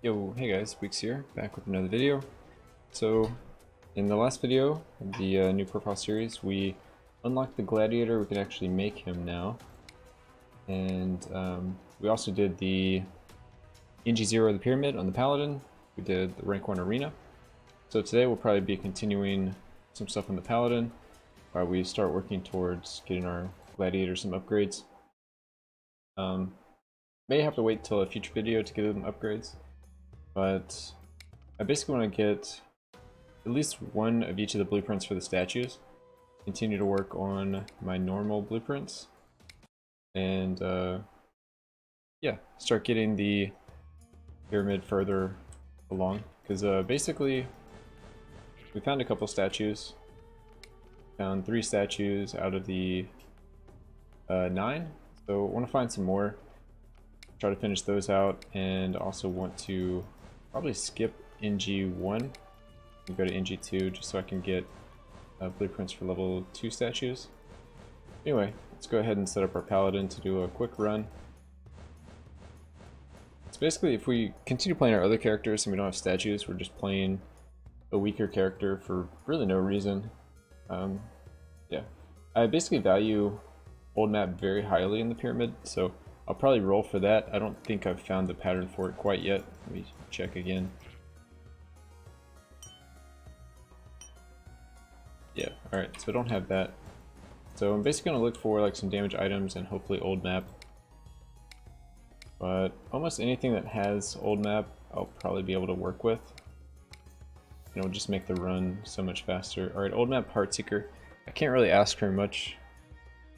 Yo, hey guys, Weeks here, back with another video. So, in the last video of the new profile series, we unlocked the gladiator. We can actually make him now. And we also did the NG0 of the pyramid on the paladin. We did the rank 1 arena. So today we'll probably be continuing some stuff on the paladin while we start working towards getting our gladiator some upgrades. May have to wait till a future video to get them upgrades. But I basically want to get at least one of each of the blueprints for the statues. Continue to work on my normal blueprints. And yeah, start getting the pyramid further along. Because basically, we found a couple statues. Found 3 statues out of the 9. So I want to find some more. Try to finish those out, and also want to probably skip NG1 and go to NG2 just so I can get blueprints for level 2 statues. Anyway, let's go ahead and set up our paladin to do a quick run. So basically, if we continue playing our other characters and we don't have statues, we're just playing a weaker character for really no reason. Yeah, I basically value old map very highly in the pyramid, so I'll probably roll for that. I don't think I've found the pattern for it quite yet. Let me check again. Yeah, alright, so I don't have that. So I'm basically going to look for like some damage items and hopefully old map. But almost anything that has old map I'll probably be able to work with. And it'll just make the run so much faster. Alright, old map Heartseeker. I can't really ask for much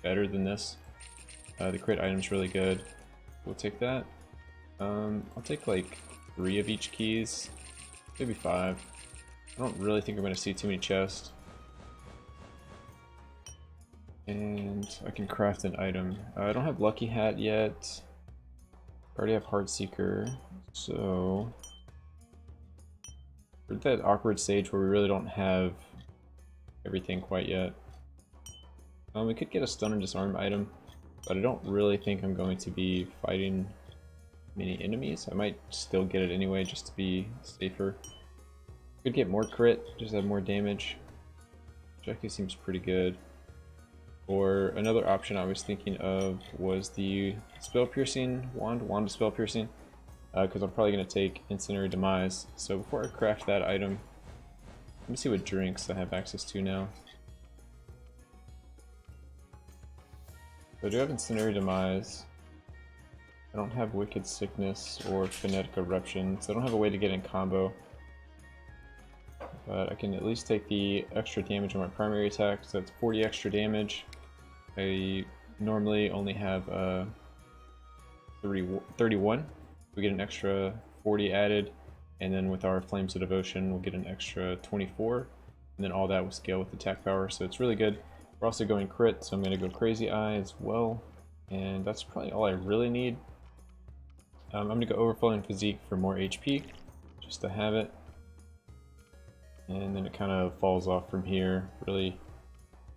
better than this. The crit item's really good. We'll take that. I'll take like 3 of each keys, maybe 5. I don't really think I'm going to see too many chests. And I can craft an item. I don't have Lucky Hat yet. I already have Heartseeker, so we're at that awkward stage where we really don't have everything quite yet. We could get a stun and disarm item, but I don't really think I'm going to be fighting many enemies. I might still get it anyway just to be safer. Could get more crit, just have more damage, which actually seems pretty good. Or another option I was thinking of was the Spell Piercing Wand of Spell Piercing, because I'm probably going to take Incendiary Demise. So before I craft that item, let me see what drinks I have access to now. So I do have Incendiary Demise. I don't have Wicked Sickness or Phonetic Eruption, so I don't have a way to get in combo. But I can at least take the extra damage on my primary attack, so that's 40 extra damage. I normally only have 31. We get an extra 40 added, and then with our Flames of Devotion we'll get an extra 24, and then all that will scale with attack power, so it's really good. We're also going crit, so I'm going to go Crazy Eye as well, and that's probably all I really need. I'm going to go Overflowing Physique for more HP, just to have it. And then it kind of falls off from here. Really,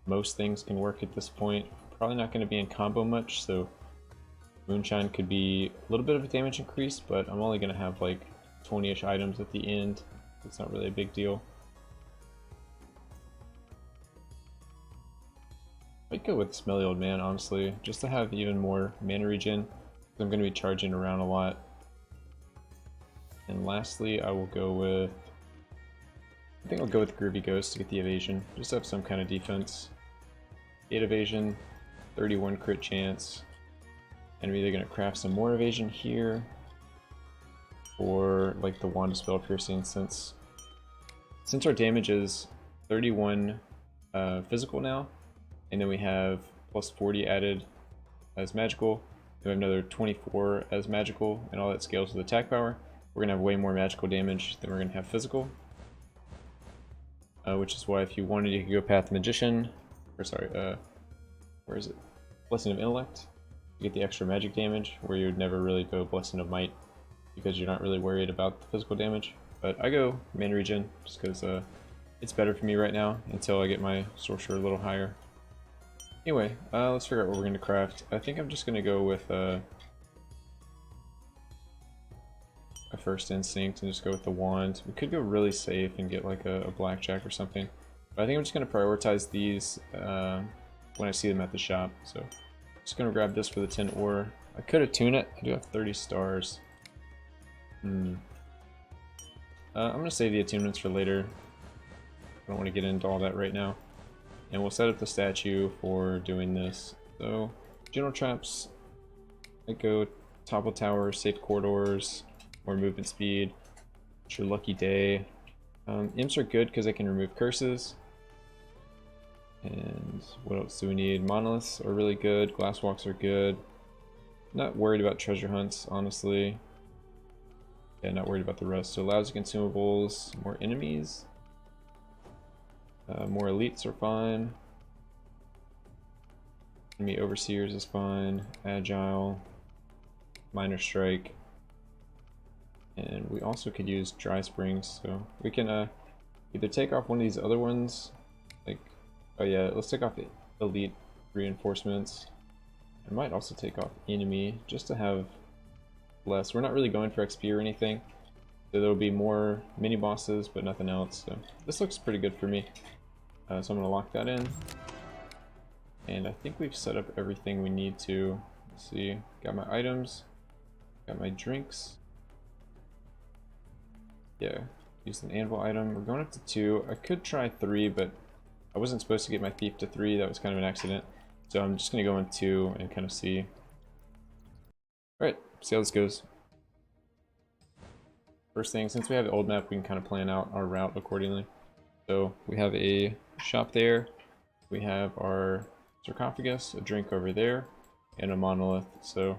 most things can work at this point. Probably not going to be in combo much, so Moonshine could be a little bit of a damage increase, but I'm only going to have like 20-ish items at the end. It's not really a big deal. I'd go with Smelly Old Man, honestly, just to have even more mana regen. I'm going to be charging around a lot. And lastly, I will go with... I think I'll go with Groovy Ghost to get the evasion, just to have some kind of defense. 8 evasion, 31 crit chance. And I'm either going to craft some more evasion here, or like the Wand of Spell Piercing, since our damage is 31 physical now, and then we have plus 40 added as magical. We have another 24 as magical, and all that scales with attack power. We're going to have way more magical damage than we're going to have physical. Which is why if you wanted, you could go Path Magician, or sorry, where is it? Blessing of Intellect. You get the extra magic damage, where you would never really go Blessing of Might, because you're not really worried about the physical damage. But I go mana regen, just because it's better for me right now, until I get my sorcerer a little higher. Anyway, let's figure out what we're going to craft. I think I'm just going to go with a first instinct and just go with the wand. We could go really safe and get like a blackjack or something. But I think I'm just going to prioritize these when I see them at the shop. So just going to grab this for the tin ore. I could attune it. I do have 30 stars. I'm going to save the attunements for later. I don't want to get into all that right now. And we'll set up the statue for doing this. So, general traps, I go topple tower, safe corridors, more movement speed. It's your lucky day. Imps are good because I can remove curses. And what else do we need? Monoliths are really good. Glass walks are good. Not worried about treasure hunts, honestly. Yeah, not worried about the rest. So lousy consumables, more enemies. More elites are fine. Enemy overseers is fine. Agile. Minor strike. And we also could use dry springs, so we can either take off one of these other ones, like, oh yeah, let's take off the elite reinforcements. I might also take off enemy just to have less. We're not really going for XP or anything, so there'll be more mini bosses, but nothing else. So this looks pretty good for me. So I'm gonna lock that in, and I think we've set up everything we need to. Let's see, got my items, got my drinks. Yeah, use an anvil item. We're going up to 2. I could try 3, but I wasn't supposed to get my thief to 3. That was kind of an accident. So I'm just gonna go in 2 and kind of see. Alright, see how this goes. First thing, since we have the old map, we can kind of plan out our route accordingly. So we have a shop there, we have our sarcophagus, a drink over there, and a monolith. So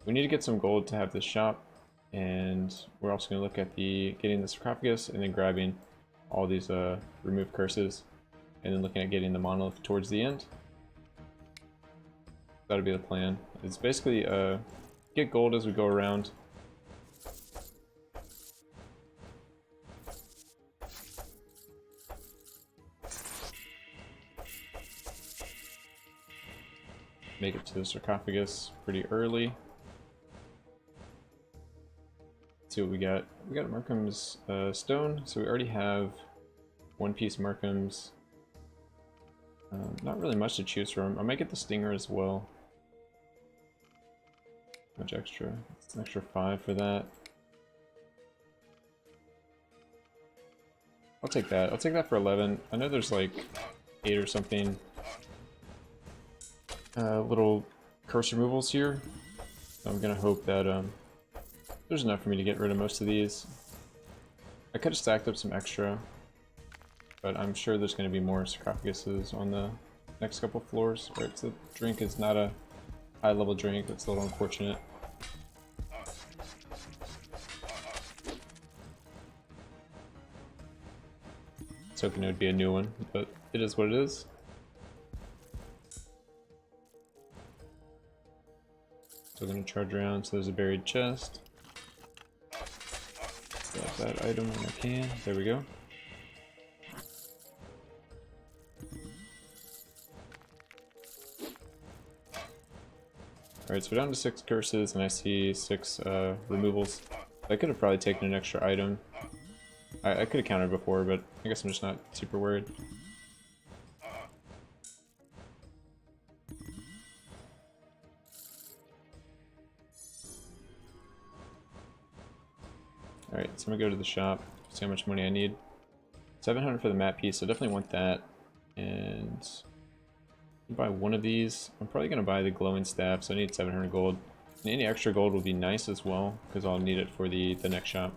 we need to get some gold to have this shop, and we're also going to look at getting the sarcophagus and then grabbing all these remove curses, and then looking at getting the monolith towards the end. That'll be the plan. It's basically get gold as we go around. Make it to the sarcophagus pretty early. Let's see what we got. We got Markham's stone, so we already have one piece Markham's. Not really much to choose from. I might get the stinger as well. Much extra? It's an extra 5 for that. I'll take that. I'll take that for 11. I know there's like 8 or something. Little curse removals here. So I'm gonna hope that there's enough for me to get rid of most of these. I could have stacked up some extra, but I'm sure there's going to be more sarcophaguses on the next couple floors. Right, so the drink is not a high level drink. That's a little unfortunate. I was hoping it would be a new one, but it is what it is. So I'm going to charge around, so there's a buried chest. Grab that item when I can. There we go. Alright, so we're down to 6 curses, and I see 6 removals. I could have probably taken an extra item. I could have countered before, but I guess I'm just not super worried. Alright, so I'm gonna go to the shop, see how much money I need. 700 for the map piece, so definitely want that. And buy one of these. I'm probably gonna buy the glowing staff, so I need 700 gold. And any extra gold will be nice as well, because I'll need it for the next shop.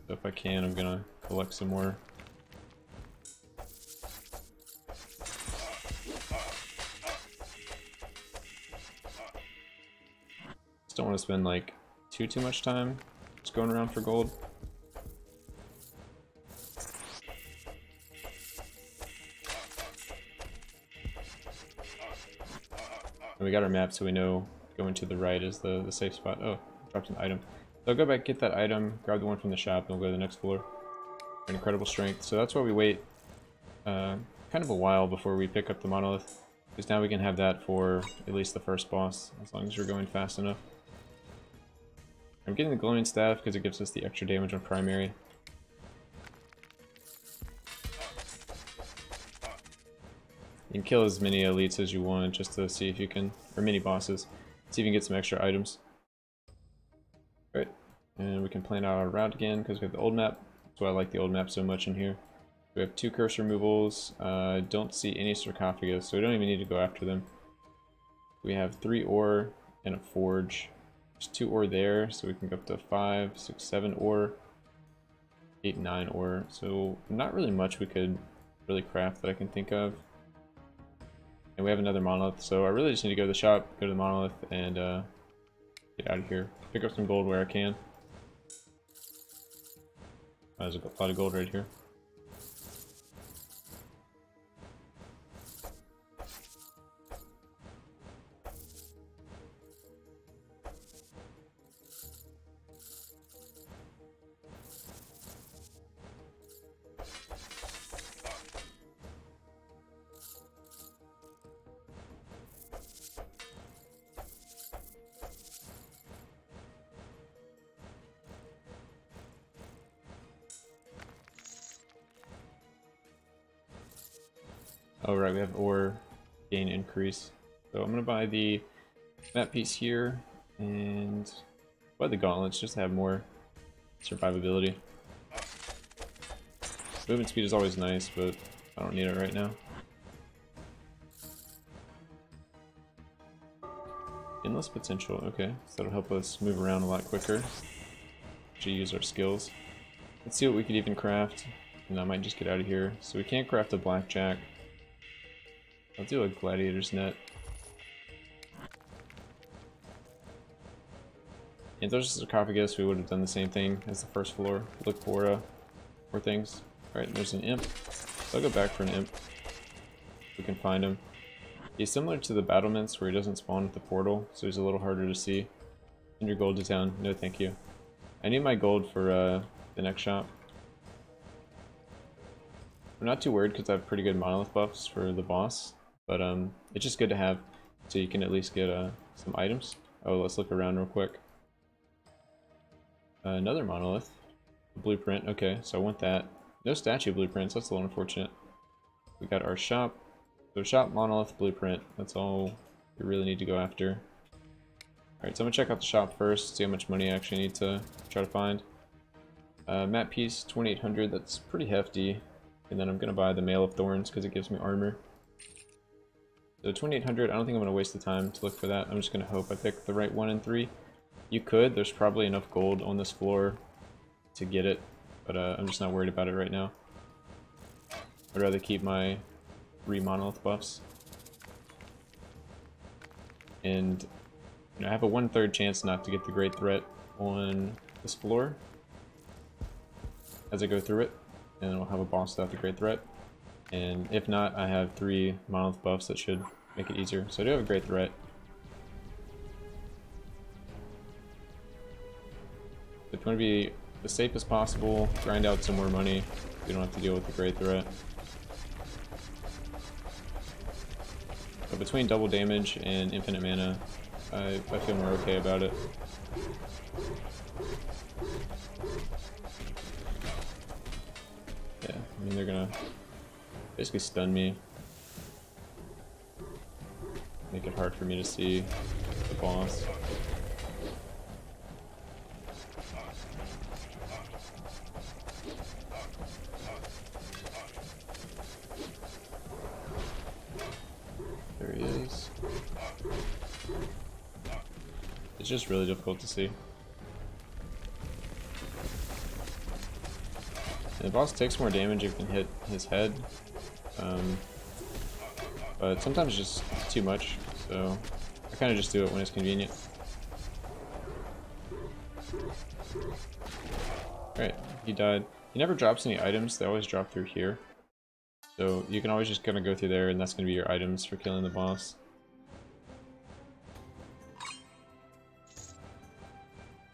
So if I can, I'm gonna collect some more. Just don't want to spend like too much time just going around for gold. And we got our map, so we know going to the right is the safe spot. Oh, dropped an item. So I'll go back, get that item, grab the one from the shop, and we'll go to the next floor. An incredible strength. So that's why we wait kind of a while before we pick up the monolith, because now we can have that for at least the first boss, as long as you're going fast enough. I'm getting the glowing staff because it gives us the extra damage on primary. You can kill as many elites as you want just to see if you can, or mini bosses, see if you can get some extra items. Right, and we can plan out our route again because we have the old map. That's why I like the old map so much in here. We have 2 curse removals. Don't see any sarcophagus, so we don't even need to go after them. We have 3 ore and a forge. There's 2 ore there, so we can go up to 5, 6, 7 ore, 8, 9 ore. So not really much we could really craft that I can think of. And we have another monolith, so I really just need to go to the shop, go to the monolith, and get out of here. Pick up some gold where I can. There's a lot of gold right here. Oh right, we have ore gain increase. So I'm gonna buy the map piece here and buy the gauntlets just to have more survivability. Movement speed is always nice, but I don't need it right now. Endless potential, okay. So that'll help us move around a lot quicker. Actually use our skills. Let's see what we could even craft. And I might just get out of here. So we can't craft a blackjack. I'll do a gladiator's net. If there's a sarcophagus, we would have done the same thing as the first floor. Look for things. Alright, there's an imp. So I'll go back for an imp. We can find him. He's similar to the battlements where he doesn't spawn at the portal, so he's a little harder to see. Send your gold to town. No thank you. I need my gold for the next shop. I'm not too worried because I have pretty good monolith buffs for the boss. But it's just good to have, so you can at least get some items. Oh, let's look around real quick. Another monolith. Blueprint, okay, so I want that. No statue blueprints, that's a little unfortunate. We got our shop. So shop, monolith, blueprint. That's all we really need to go after. Alright, so I'm gonna check out the shop first, see how much money I actually need to try to find. Map piece, 2800, that's pretty hefty. And then I'm gonna buy the Mail of Thorns because it gives me armor. So 2800, I don't think I'm going to waste the time to look for that. I'm just going to hope I pick the right 1 and 3. You could, there's probably enough gold on this floor to get it, but I'm just not worried about it right now. I'd rather keep my 3 monolith buffs. And you know, I have a 1/3 chance not to get the great threat on this floor as I go through it, and then we'll have a boss without the great threat. And if not, I have 3 monolith buffs that should make it easier. So I do have a great threat. If you want to be as safe as possible, grind out some more money. You don't have to deal with the great threat. But between double damage and infinite mana, I feel more okay about it. Yeah, I mean they're gonna basically stun me. Make it hard for me to see the boss. There he is. It's just really difficult to see. And the boss takes more damage if you can hit his head. But sometimes it's just too much, so I kind of just do it when it's convenient. Alright, he died. He never drops any items, they always drop through here. So you can always just kind of go through there and that's going to be your items for killing the boss.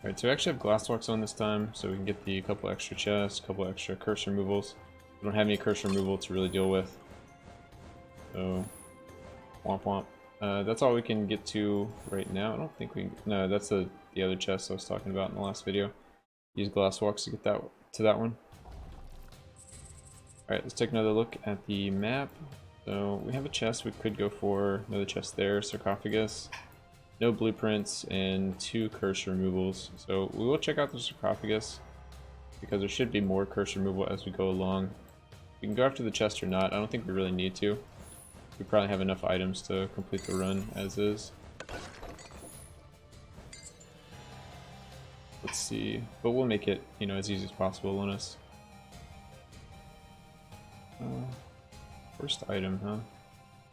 Alright, so we actually have glass walks on this time, so we can get the couple extra chests, couple extra curse removals. We don't have any curse removal to really deal with. So, womp womp. That's all we can get to right now. I don't think we... No, that's the the other chest I was talking about in the last video. Use glass walks to get that one. Alright, let's take another look at the map. So we have a chest we could go for, another chest there, sarcophagus, no blueprints, and 2 curse removals. So we will check out the sarcophagus, because there should be more curse removal as we go along. We can go after the chest or not, I don't think we really need to. We probably have enough items to complete the run as is. Let's see, but we'll make it, you know, as easy as possible on us. First item, huh?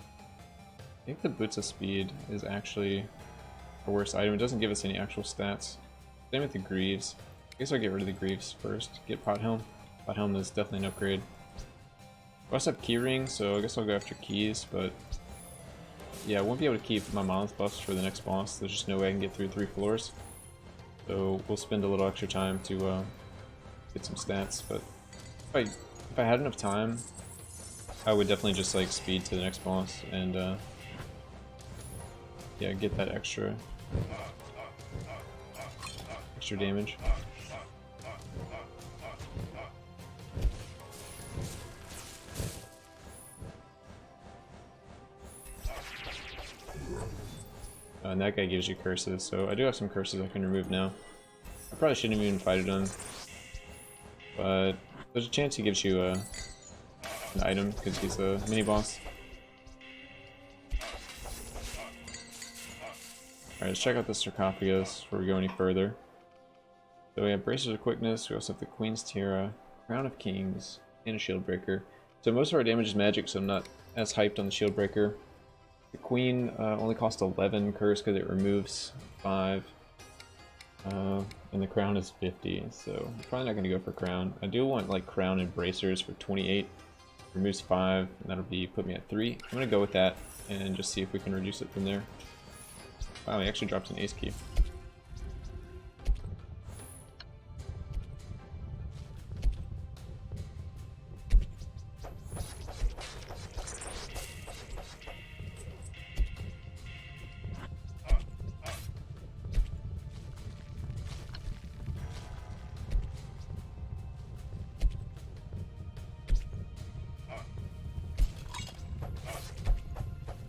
I think the Boots of Speed is actually the worst item. It doesn't give us any actual stats. Same with the Greaves. I guess I'll get rid of the Greaves first. Get Pot Helm. Pot Helm is definitely an upgrade. I also have Key Ring, so I guess I'll go after keys, but yeah, I won't be able to keep my Monolith buffs for the next boss. There's just no way I can get through 3 floors. So we'll spend a little extra time to get some stats, but if I had enough time, I would definitely just like speed to the next boss and yeah, get that extra damage. And that guy gives you curses, so I do have some curses I can remove now. I probably shouldn't have even fighted him, but there's a chance he gives you an item because he's a mini boss. Alright, let's check out the sarcophagus before we go any further. So we have Bracers of Quickness, we also have the Queen's Tiara, Crown of Kings, and a Shield Breaker. So most of our damage is magic, so I'm not as hyped on the Shield Breaker. The Queen only costs 11 curse because it removes 5, and the Crown is 50, so I'm probably not going to go for Crown. I do want like Crown and Bracers for 28, removes 5, and that'll put me at 3. I'm going to go with that and just see if we can reduce it from there. Wow, he actually drops an ace key.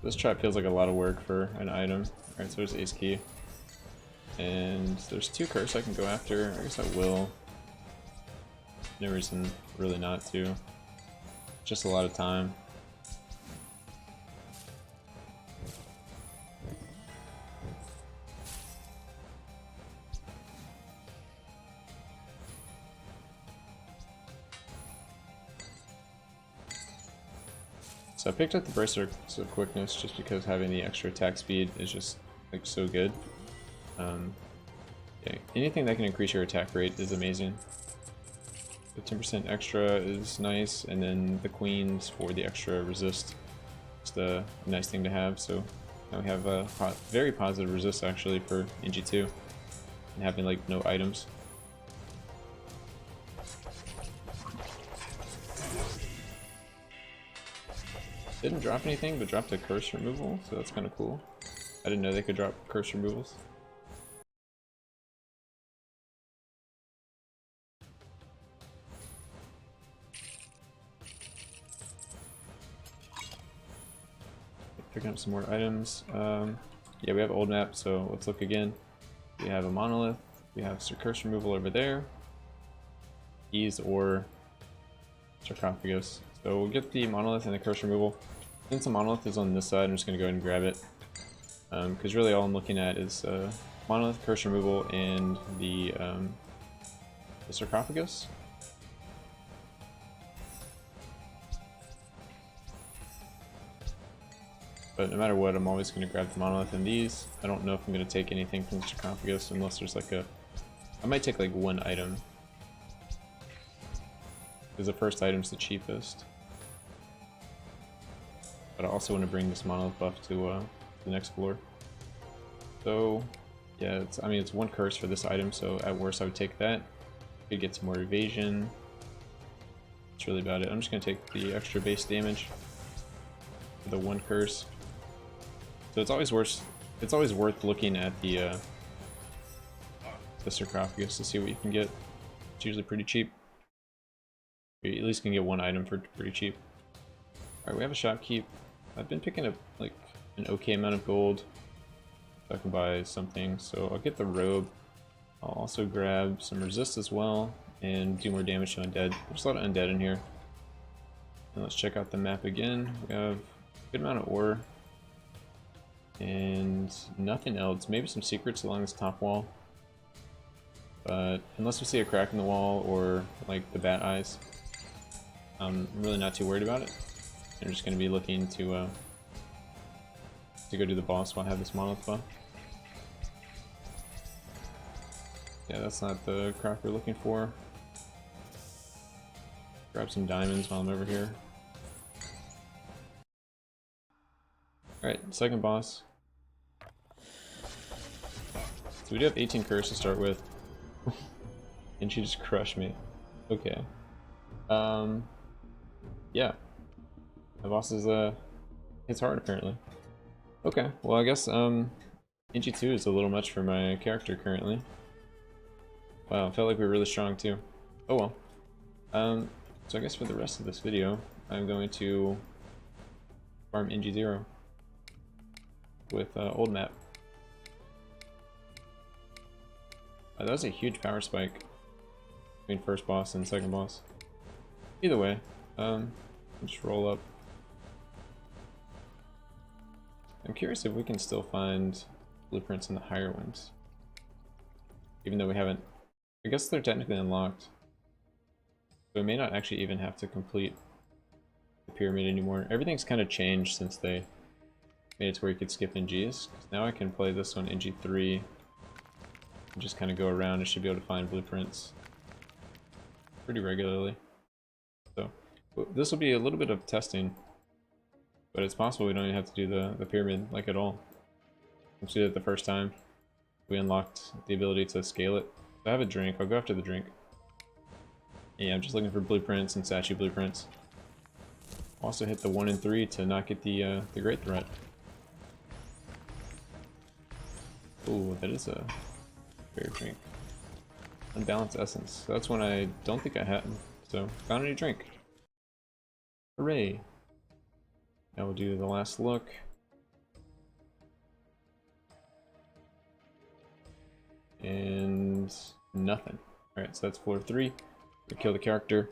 This trap feels like a lot of work for an item. Alright, so there's ace key. And there's 2 curse I can go after. I guess I will. No reason really not to. Just a lot of time. So I picked up the Bracer of Quickness just because having the extra attack speed is just like so good. Yeah, anything that can increase your attack rate is amazing. The 10% extra is nice, and then the Queens for the extra resist. Just a nice thing to have. So now we have a very positive resist actually for NG2, and having like no items. Didn't drop anything, but dropped a curse removal, so that's kind of cool. I didn't know they could drop curse removals. Picking up some more items. Yeah, we have old map, so let's look again. We have a monolith. We have curse removal over there. Keys or sarcophagus. So we'll get the monolith and the curse removal. Since the monolith is on this side, I'm just going to go ahead and grab it. Because really all I'm looking at is monolith, curse removal, and the sarcophagus. But no matter what, I'm always going to grab the monolith and these. I don't know if I'm going to take anything from the sarcophagus unless there's like a... I might take like one item. Because the first item's the cheapest. But I also want to bring this monolith buff to the next floor. So, yeah, it's 1 curse for this item, so at worst I would take that. Could get some more evasion. That's really about it. I'm just going to take the extra base damage for the 1 curse. So it's always worth looking at the the sarcophagus to see what you can get. It's usually pretty cheap. You at least can get one item for pretty cheap. Alright, we have a shopkeep. I've been picking up like an okay amount of gold so I can buy something, so I'll get the robe. I'll also grab some resist as well and do more damage to undead. There's a lot of undead in here. And let's check out the map again. We have a good amount of ore and nothing else. Maybe some secrets along this top wall, but unless we see a crack in the wall or like the bat eyes, I'm really not too worried about it. I'm just going to be looking to go do the boss while I have this monolith buff. Yeah, that's not the crack we're looking for. Grab some diamonds while I'm over here. Alright, second boss. So we do have 18 curse to start with. And she just crushed me. Okay. Yeah. The boss is, it's hard apparently. Okay, well I guess, Inchi 2 is a little much for my character currently. Wow, felt like we were really strong too. Oh well. So I guess for the rest of this video, I'm going to farm Inji 0 with old map. That was a huge power spike between first boss and second boss. Either way, just roll up. I'm curious if we can still find blueprints in the higher ones, even though we haven't. I guess they're technically unlocked, so we may not actually even have to complete the pyramid anymore. Everything's kind of changed since they made it to where you could skip NGs. Now I can play this on NG 3 and just kind of go around and should be able to find blueprints pretty regularly. So this will be a little bit of testing, but it's possible we don't even have to do the pyramid like at all. Once we did it the first time, we unlocked the ability to scale it. So I have a drink, I'll go after the drink. Yeah, I'm just looking for blueprints and statue blueprints. Also hit the 1 and 3 to not get the great threat. Ooh, that is a rare drink. Unbalanced essence. So that's one I don't think I had. So found a new drink. Hooray! Now we'll do the last look. And nothing. Alright, so that's floor 3. We kill the character,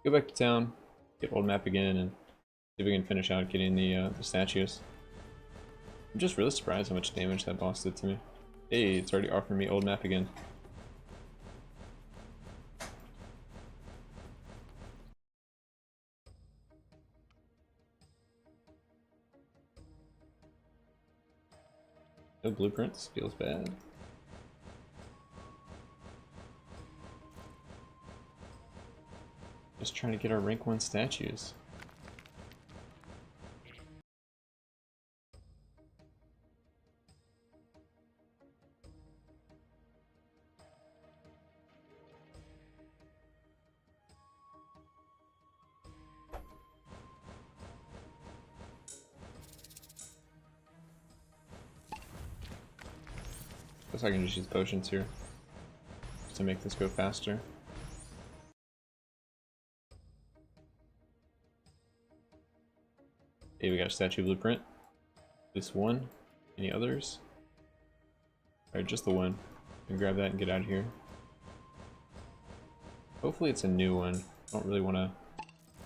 go back to town, get old map again, and see if we can finish out getting the statues. I'm just really surprised how much damage that boss did to me. Hey, it's already offering me old map again. No blueprints, feels bad. Just trying to get our rank 1 statues. Guess I can just use potions here just to make this go faster. Hey, we got a statue blueprint. This one. Any others? Alright, just the one. I can grab that and get out of here. Hopefully it's a new one. I don't really want to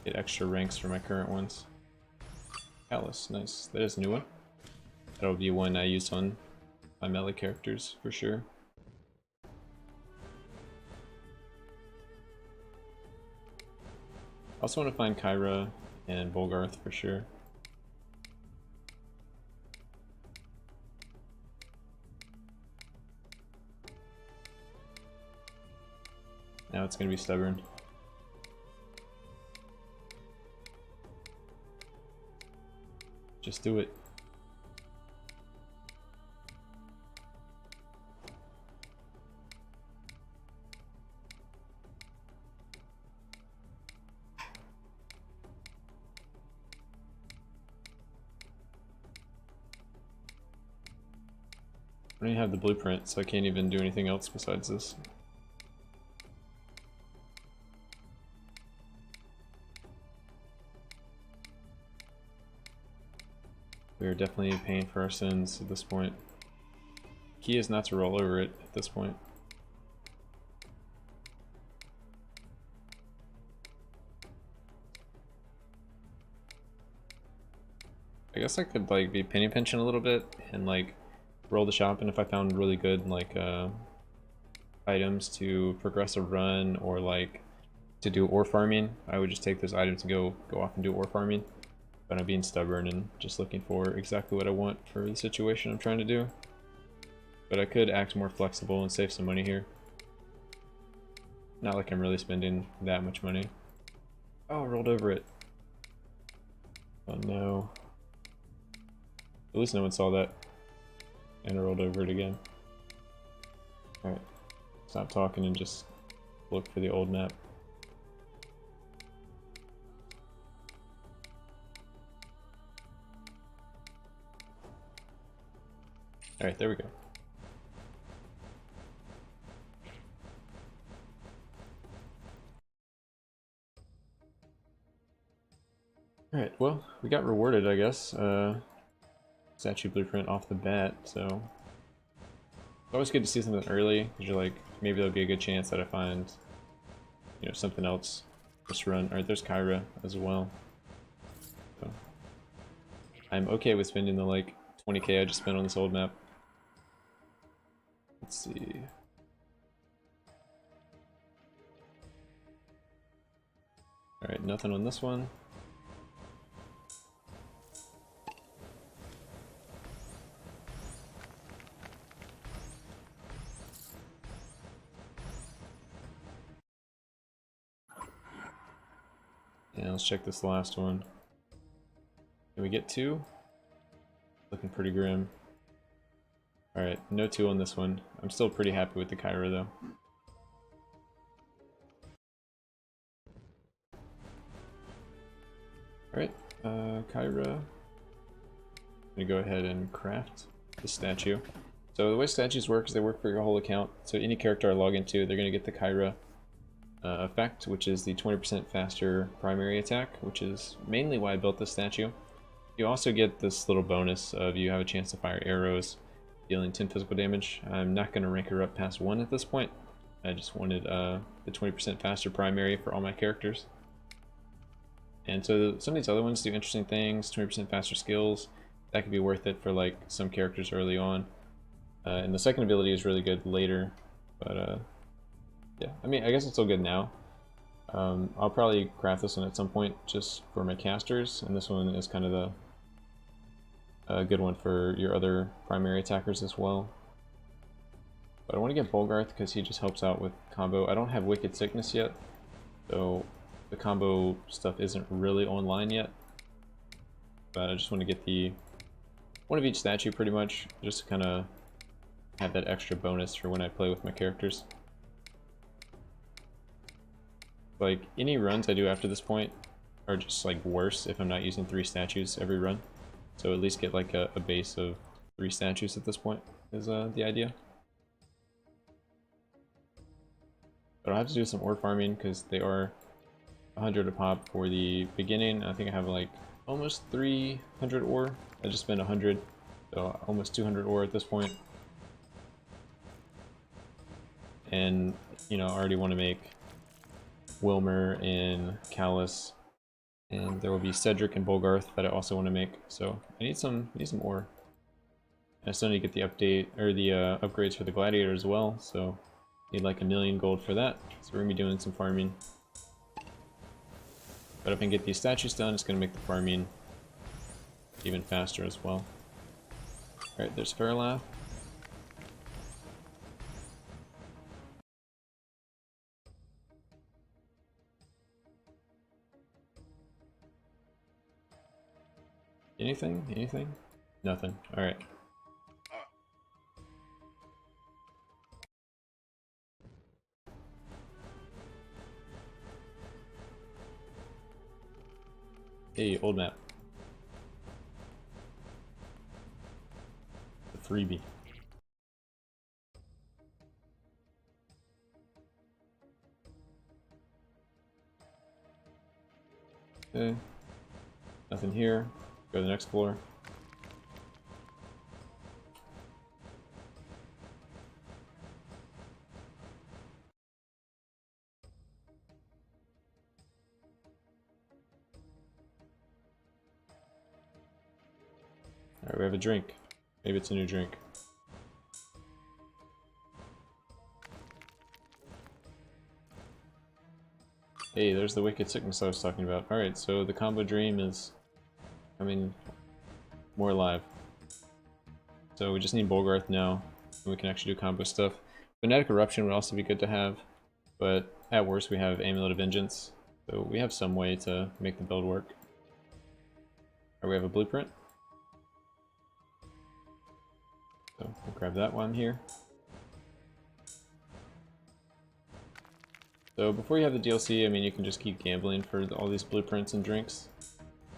get extra ranks for my current ones. Alice, nice. That is a new one. That'll be one I use on my melee characters for sure. Also want to find Kyra and Bolgarth for sure. Now it's going to be stubborn. Just do it. don't even have the blueprint, so I can't even do anything else besides this. We're definitely paying for our sins at this point. Key is not to roll over it at this point. I guess I could like be penny pinching a little bit and like roll the shop, and if I found really good like items to progress a run or like to do ore farming, I would just take those items and go off and do ore farming. But I'm being stubborn and just looking for exactly what I want for the situation I'm trying to do. But I could act more flexible and save some money here. Not like I'm really spending that much money. Oh, I rolled over it. Oh no. At least no one saw that. And I rolled over it again. Alright. Stop talking and just look for the old map. Alright, there we go. Alright, well, we got rewarded, I guess. Statue blueprint off the bat, so it's always good to see something early, because you're like, maybe there'll be a good chance that I find, you know, something else this run. Alright, there's Kyra as well. So I'm okay with spending the like 20k I just spent on this old map. Let's see. Alright, nothing on this one. And let's check this last one. Can we get 2? Looking pretty grim. Alright, no 2 on this one. I'm still pretty happy with the Kyra though. Alright, Kyra. I'm gonna go ahead and craft the statue. So the way statues work is they work for your whole account. So any character I log into, they're gonna get the Kyra effect, which is the 20% faster primary attack, which is mainly why I built this statue. You also get this little bonus of you have a chance to fire arrows, dealing 10 physical damage. I'm not going to rank her up past 1 at this point. I just wanted the 20% faster primary for all my characters. And so some of these other ones do interesting things, 20% faster skills. That could be worth it for like some characters early on. And the second ability is really good later, but yeah, I mean, I guess it's still good now. I'll probably craft this one at some point just for my casters, and this one is kind of a good one for your other primary attackers as well. But I want to get Bolgarth because he just helps out with combo. I don't have Wicked Sickness yet, so the combo stuff isn't really online yet. But I just want to get the one of each statue pretty much, just to kind of have that extra bonus for when I play with my characters. Like, any runs I do after this point are just like worse if I'm not using 3 statues every run. So at least get like a base of 3 statues at this point is the idea. But I'll have to do some ore farming because they are 100 a pop for the beginning. I think I have like almost 300 ore. I just spent 100, so almost 200 ore at this point. And, you know, I already want to make Wilmer and Callus, and there will be Cedric and Bolgarth that I also want to make. So I need some ore. And I still need to get the update or the upgrades for the Gladiator as well. So need like 1,000,000 gold for that. So we're gonna be doing some farming. But if I can get these statues done, it's gonna make the farming even faster as well. All right, there's Fairlath. Anything? Anything? Nothing. Alright. Hey, old map. The freebie. Okay. Nothing here. Go to the next floor. Alright, we have a drink. Maybe it's a new drink. Hey, there's the wicked sickness I was talking about. Alright, so the combo dream is coming more alive. So we just need Bolgarth now, and we can actually do combo stuff. Phonetic Eruption would also be good to have, but at worst we have Amulet of Vengeance, so we have some way to make the build work. Alright, we have a blueprint. So we'll grab that one here. So before you have the DLC, I mean, you can just keep gambling for all these blueprints and drinks.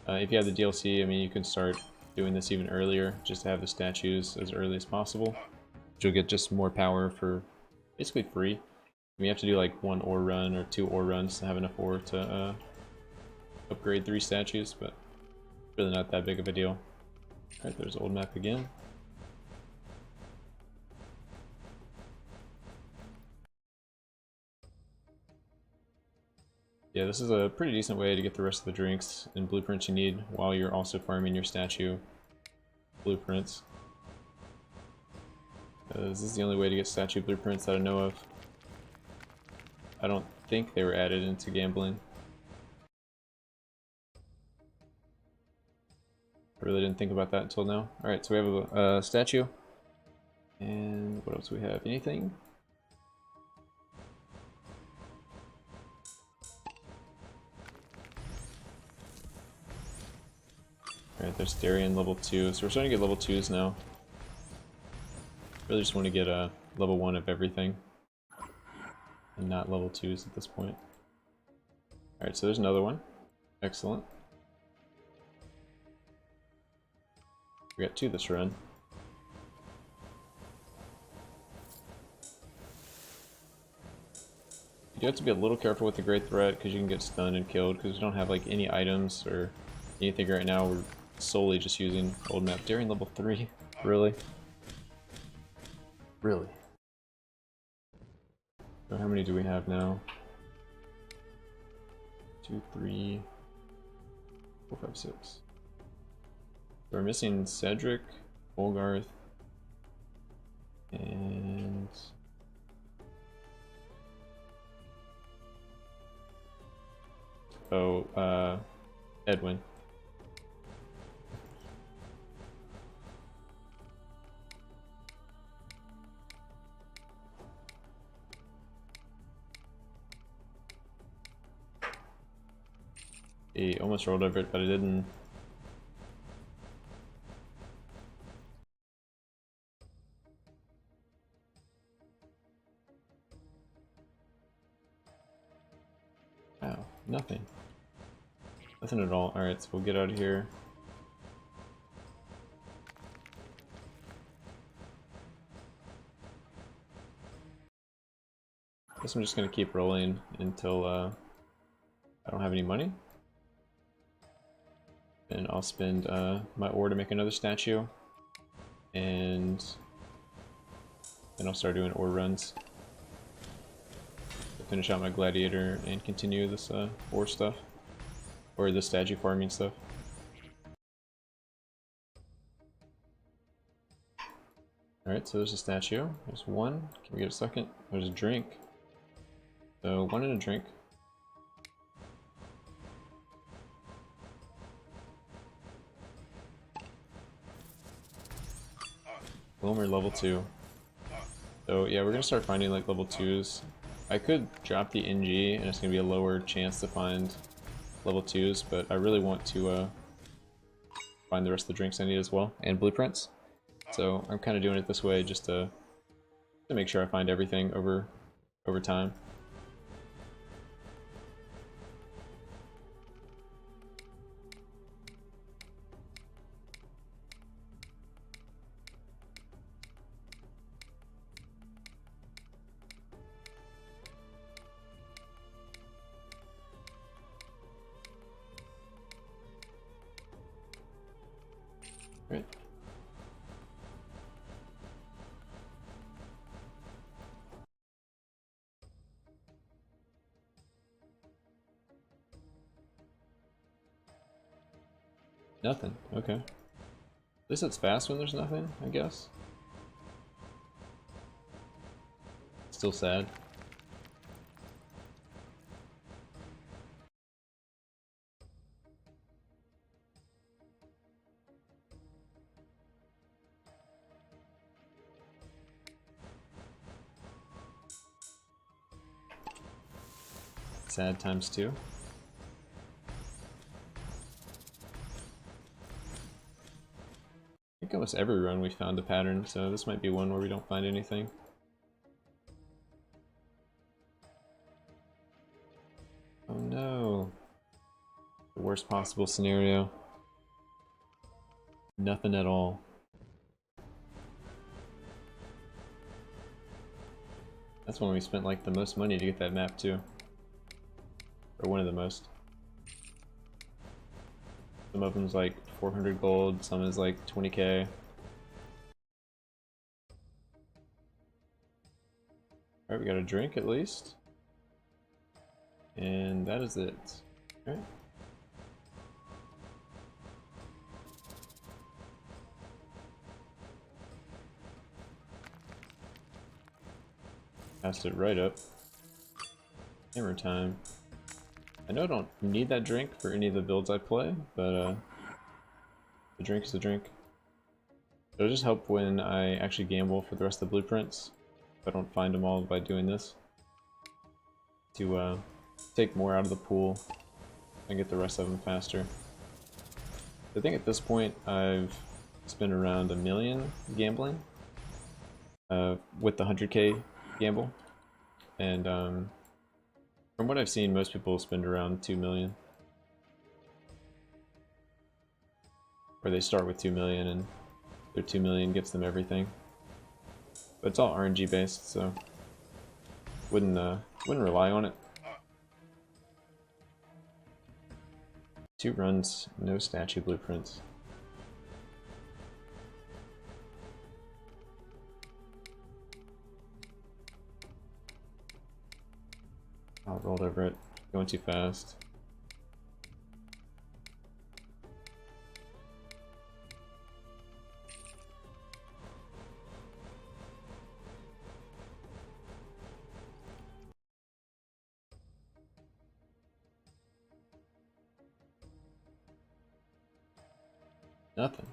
If you have the DLC, I mean, you can start doing this even earlier, just to have the statues as early as possible. You'll get just more power for basically free. I mean, you have to do like 1 ore run or 2 ore runs to have enough ore to upgrade 3 statues, but really not that big of a deal. Alright, there's old map again. Yeah, this is a pretty decent way to get the rest of the drinks and blueprints you need while you're also farming your statue blueprints. This is the only way to get statue blueprints that I know of. I don't think they were added into gambling. I really didn't think about that until now. Alright, so we have a statue. And what else do we have? Anything? Alright, there's Darion level 2. So we're starting to get level 2s now. Really just want to get a level 1 of everything. And not level 2s at this point. Alright, so there's another one. Excellent. We got 2 this run. You do have to be a little careful with the Great Threat because you can get stunned and killed because we don't have like any items or anything right now. We're solely just using old map. Darion level 3? Really? Really? So how many do we have now? 2, 3, 4, 5, 6. So we're missing Cedric, Bolgarth, and Edwin. He almost rolled over it, but I didn't. Wow, nothing. Nothing at all. Alright, so we'll get out of here. I guess I'm just gonna keep rolling until I don't have any money. And I'll spend my ore to make another statue. And then I'll start doing ore runs. To finish out my gladiator and continue this ore stuff. Or the statue farming stuff. Alright, so there's a statue. There's one. Can we get a second? There's a drink. So, one and a drink. Wilmer level 2. So yeah, we're gonna start finding like level 2s. I could drop the NG and it's gonna be a lower chance to find level 2s, but I really want to find the rest of the drinks I need as well, and blueprints. So I'm kind of doing it this way just to make sure I find everything over time. Nothing, okay. At least it's fast when there's nothing, I guess. Still sad. Sad times 2. I think almost every run we found a pattern, so this might be one where we don't find anything. Oh no. The worst possible scenario. Nothing at all. That's when we spent like the most money to get that map too. Or one of the most. Some of them's like 400 gold, some is like 20k. Alright, we got a drink at least. And that is it. Alright. Passed it right up. Hammer time. I know I don't need that drink for any of the builds I play, but the drink is a drink. It'll just help when I actually gamble for the rest of the blueprints, if I don't find them all by doing this, to take more out of the pool and get the rest of them faster. I think at this point I've spent around $1 million gambling with the 100k gamble, and from what I've seen, most people spend around 2 million. Or they start with 2 million and their 2 million gets them everything. But it's all RNG based, so wouldn't rely on it. 2 runs, no statue blueprints. Oh, rolled over it. Going too fast. Nothing.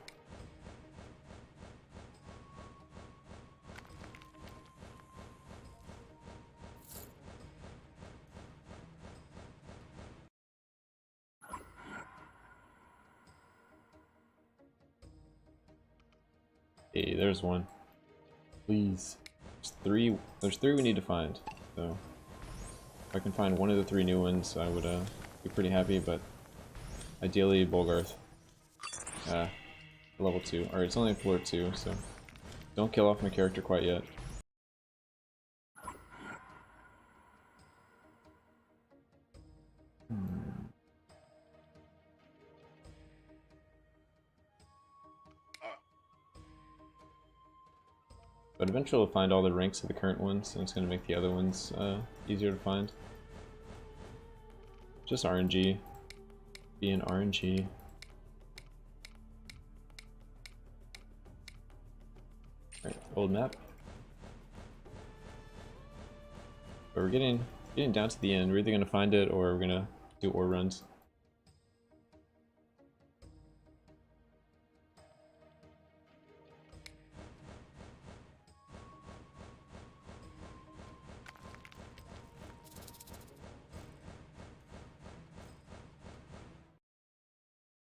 Hey, there's one. Please. There's three we need to find. So if I can find one of the 3 new ones, I would be pretty happy, but ideally Bolgarth. Level 2. Alright, it's only floor 2, so don't kill off my character quite yet. But eventually we'll find all the ranks of the current ones, and it's going to make the other ones easier to find. Just RNG. Being RNG. Alright, old map. But we're getting down to the end. We're either going to find it or we're going to do ore runs.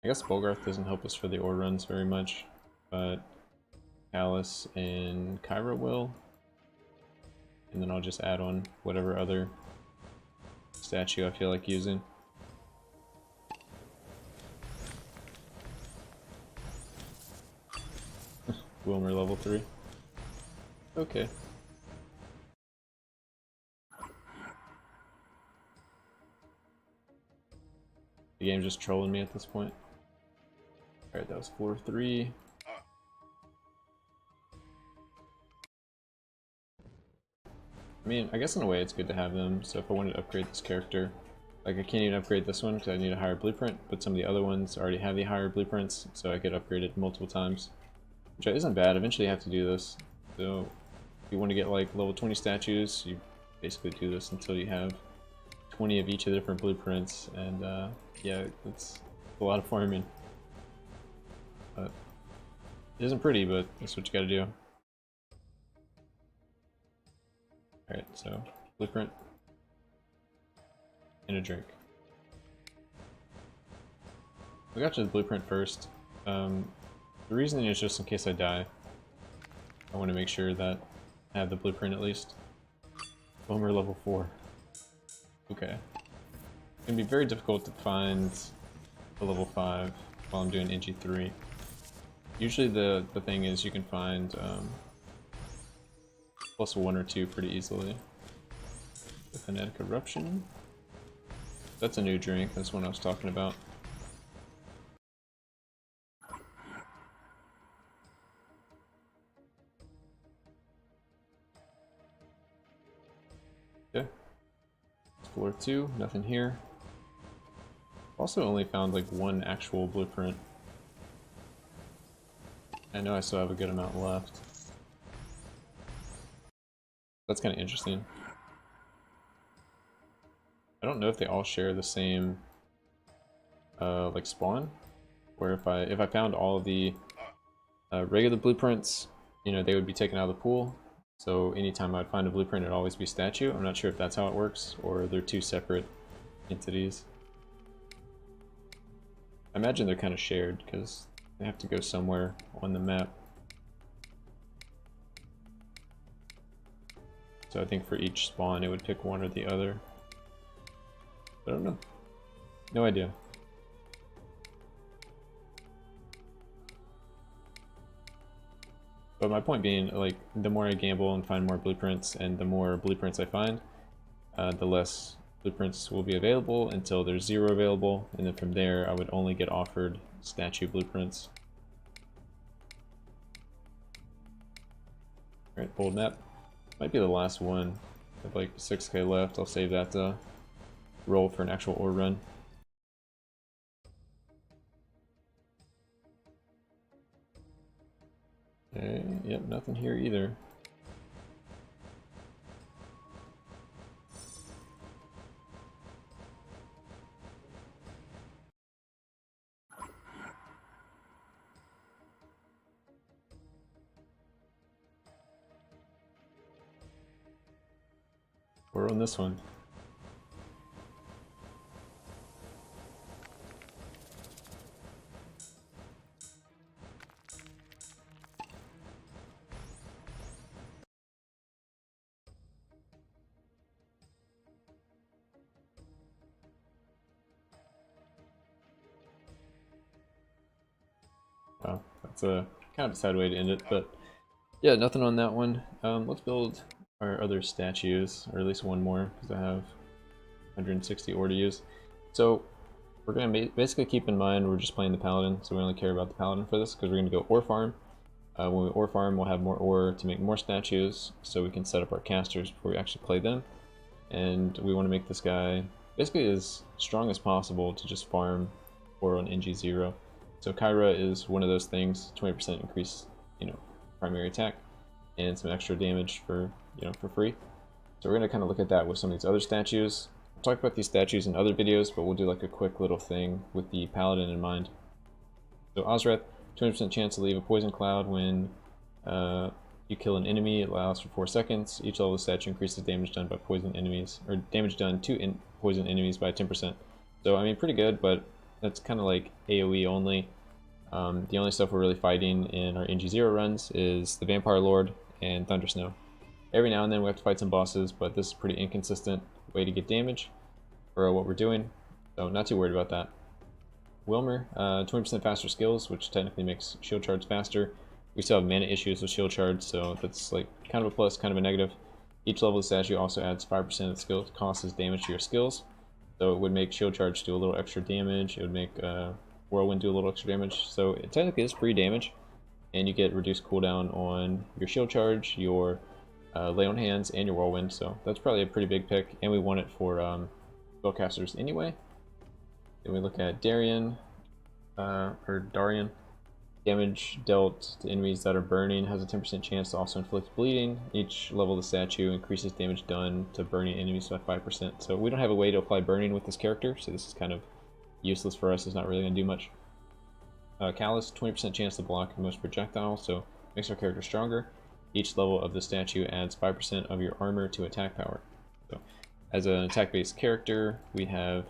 I guess Bolgarth doesn't help us for the ore runs very much, but Alice and Kyra will. And then I'll just add on whatever other statue I feel like using. Wilmer level 3. Okay. The game's just trolling me at this point. Alright, that was floor 3. I mean, I guess in a way it's good to have them, so if I wanted to upgrade this character, Like I can't even upgrade this one because I need a higher blueprint, but some of the other ones already have the higher blueprints, so I get upgraded multiple times. Which isn't bad, eventually you have to do this. So if you want to get like level 20 statues, you basically do this until you have 20 of each of the different blueprints, and yeah, it's a lot of farming. But it isn't pretty, but that's what you gotta do. Alright, so blueprint and a drink. We got to the blueprint first. The reasoning is just in case I die. I want to make sure that I have the blueprint at least. Boom, level 4. Okay. It's gonna be very difficult to find a level 5 while I'm doing NG3. Usually the thing is you can find plus 1 or 2 pretty easily. The Kinetic Eruption. That's a new drink, that's one I was talking about. Okay. Floor 2, nothing here. Also only found like 1 actual blueprint. I know I still have a good amount left. That's kind of interesting. I don't know if they all share the same like spawn, where if I found all of the regular blueprints, you know, they would be taken out of the pool. So anytime I'd find a blueprint, it'd always be statue. I'm not sure if that's how it works, or they're 2 separate entities. I imagine they're kind of shared, because they have to go somewhere on the map. So I think for each spawn, it would pick one or the other. I don't know. No idea. But my point being, like, the more I gamble and find more blueprints, and the more blueprints I find, the less blueprints will be available until there's 0 available, and then from there I would only get offered statue blueprints. Alright, bold map. Might be the last one. I have like 6k left, I'll save that to roll for an actual ore run. Okay, yep, nothing here either. We're on this one. Wow, that's a kind of a sad way to end it, but yeah, nothing on that one. Let's build our other statues, or at least one more, because I have 160 ore to use. So we're going to basically keep in mind we're just playing the paladin, so we only care about the paladin for this, because we're going to go ore farm. When we ore farm, we'll have more ore to make more statues, so we can set up our casters before we actually play them. And we want to make this guy basically as strong as possible to just farm ore on NG0. So Kyra is one of those things, 20% increase, you know, primary attack, and some extra damage for, you know, for free. So we're going to kind of look at that with some of these other statues. We'll talk about these statues in other videos, but we'll do like a quick little thing with the paladin in mind. So Ozreth, 20% chance to leave a poison cloud when you kill an enemy. It allows for 4 seconds. Each level of statue increases damage done by poison enemies, or damage done to poison enemies by 10%. So I mean, pretty good, but that's kind of like AoE only. The only stuff we're really fighting in our NG0 runs is the Vampire Lord and Thundersnow. Every now and then we have to fight some bosses, but this is a pretty inconsistent way to get damage for what we're doing, so not too worried about that. Wilmer, 20% faster skills, which technically makes shield charge faster. We still have mana issues with shield charge, so that's like kind of a plus, kind of a negative. Each level of statue also adds 5% of the skill cost as damage to your skills, so it would make shield charge do a little extra damage. It would make Whirlwind do a little extra damage, so it technically is free damage, and you get reduced cooldown on your shield charge, your lay on hands, and your Whirlwind, so that's probably a pretty big pick, and we want it for spellcasters anyway. Then we look at Darion, or Darion. Damage dealt to enemies that are burning has a 10% chance to also inflict bleeding. Each level of the statue increases damage done to burning enemies by 5%. So we don't have a way to apply burning with this character, so this is kind of useless for us. It's not really going to do much. Callus, 20% chance to block most projectiles, so makes our character stronger. Each level of the statue adds 5% of your armor to attack power. So as an attack-based character, we have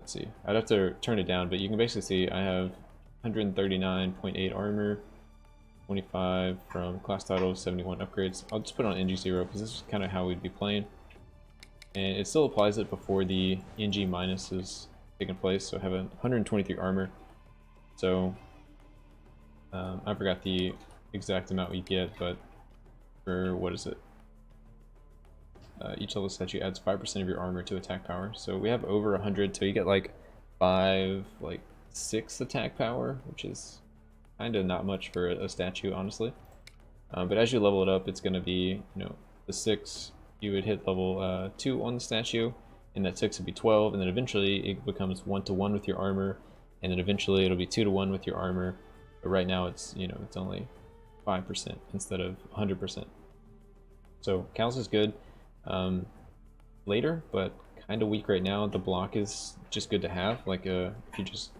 let's see, I'd have to turn it down, but you can basically see I have 139.8 armor, 25 from class title, 71 upgrades. I'll just put on NG0 because this is kind of how we'd be playing. And it still applies it before the NG minus is taking place, so I have 123 armor. So I forgot the exact amount we get, but for, what is it? Each level statue adds 5% of your armor to attack power. So we have over 100, so you get like 6 attack power, which is kind of not much for a statue, honestly. But as you level it up, it's going to be, the 6, you would hit level 2 on the statue, and that 6 would be 12, and then eventually it becomes 1-to-1 with your armor, and then eventually it'll be 2-to-1 with your armor. But right now it's, it's only 5% instead of 100%. So Callus is good. Later, but kind of weak right now. The block is just good to have. Like if you just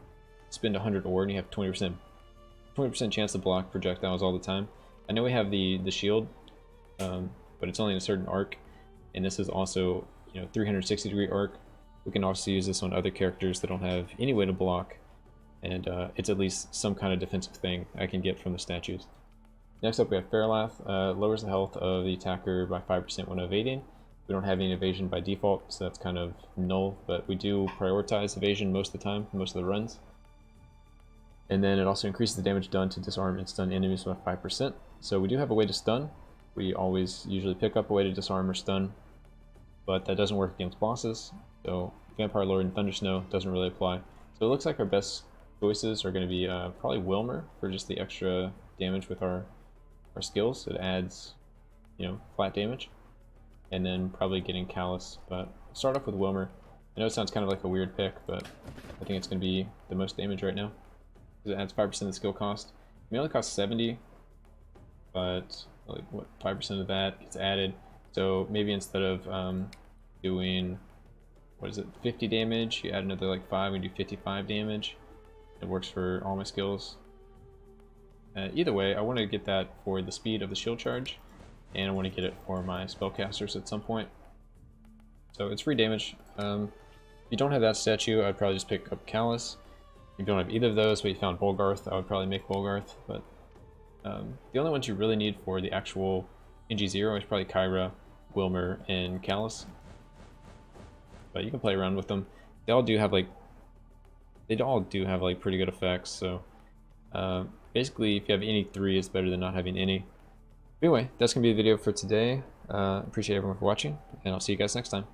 spend 100 ore and you have 20% chance to block projectiles all the time. I know we have the shield, but it's only in a certain arc, and this is also 360-degree arc. We can also use this on other characters that don't have any way to block, and it's at least some kind of defensive thing I can get from the statues. Next up we have Faralath. Lowers the health of the attacker by 5% when evading. We don't have any evasion by default, so that's kind of null, but we do prioritize evasion most of the time, most of the runs. And then it also increases the damage done to disarm and stun enemies by 5%. So we do have a way to stun. We always usually pick up a way to disarm or stun, but that doesn't work against bosses. So Vampire Lord and Thundersnow doesn't really apply. So it looks like our best choices are going to be probably Wilmer for just the extra damage with our skills. It adds, flat damage. And then probably getting Callus, but I'll start off with Wilmer. I know it sounds kind of like a weird pick, but I think it's going to be the most damage right now, because it adds 5% of the skill cost. It may only cost 70, but like 5% of that gets added. So maybe instead of doing, 50 damage, you add another like 5 and do 55 damage. It works for all my skills. Either way, I want to get that for the speed of the shield charge, and I want to get it for my spellcasters at some point. So it's free damage. If you don't have that statue, I'd probably just pick up Callus. If you don't have either of those, but you found Bolgarth, I would probably make Bolgarth. But the only ones you really need for the actual NG0 is probably Kyra, Wilmer, and Callus. But you can play around with them. They all do have like pretty good effects. So basically, if you have any 3, it's better than not having any. Anyway, that's going to be the video for today. Appreciate everyone for watching, and I'll see you guys next time.